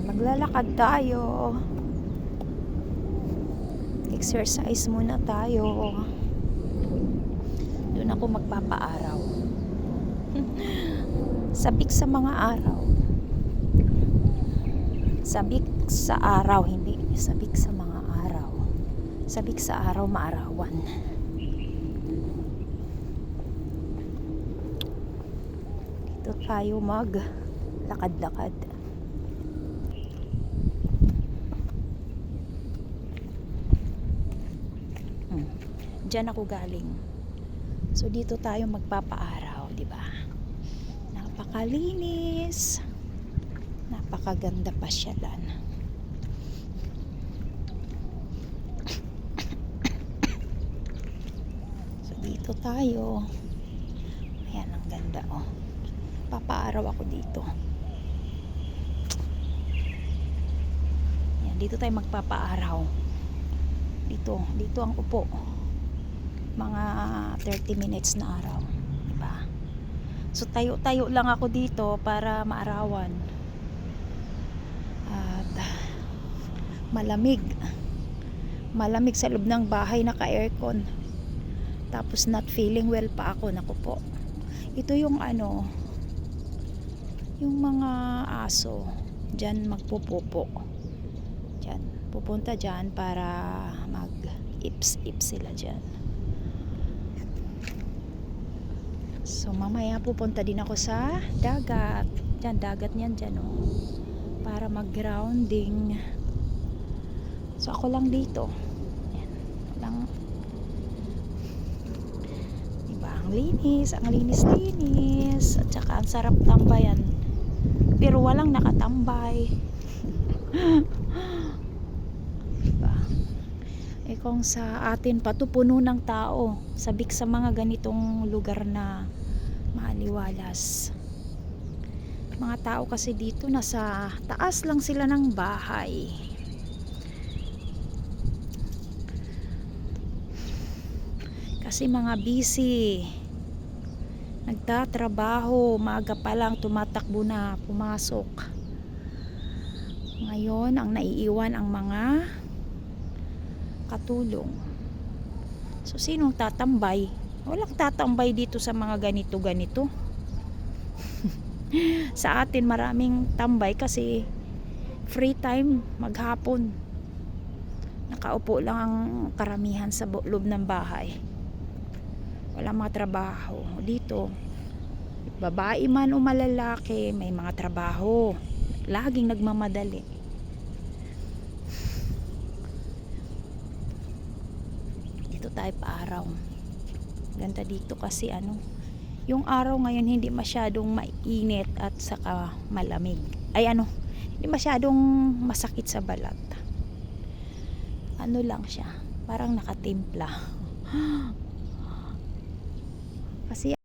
Maglalakad tayo. Exercise muna tayo. Doon ako magpapaaraw. Sabik sa mga araw. Sabik sa araw, hindi sabik sa mga araw. Sabik sa araw, maarawan. Dito tayo maglakad-lakad. Diyan ako galing. So dito tayo magpapaaraw, di ba? Napakalinis. Napakaganda pasyalan. So dito tayo. Ayan, ang ganda oh. Papaaraw ako dito. Ayan, dito tayo magpapaaraw. Dito ang upo. Mga 30 minutes na araw, diba? So tayo lang ako dito para maarawan. At malamig sa loob ng bahay, naka-aircon. Tapos not feeling well pa ako, naku po. Ito yung yung mga aso diyan magpupupo. Diyan, pupunta diyan para mag-ips-ips sila diyan. So mamaya pupunta din ako sa dagat. Diyan, dagat niyan dyan oh. Para mag-grounding. So ako lang dito. Ayan, lang. Diba, ang linis. At saka ang sarap tambayan. Pero walang nakatambay. Diba? Eh kung sa atin pa to, puno ng tao. Sabik sa mga ganitong lugar na maaliwalas. Mga tao kasi dito nasa taas lang sila ng bahay. Kasi mga busy. Nagtatrabaho, maaga pa lang tumatakbo na, pumasok. Ngayon, ang naiiwan ang mga katulong. So sinong tatambay? Walang tatambay dito sa mga ganito. Sa atin maraming tambay kasi free time maghapon. Nakaupo lang ang karamihan sa loob ng bahay. Walang mga trabaho. Dito, babae man o malalaki, may mga trabaho. Laging nagmamadali. Dito tayo paaraw. Ganda dito kasi yung araw ngayon hindi masyadong mainit at saka malamig. Hindi masyadong masakit sa balat. Lang siya, parang nakatimpla. Kasi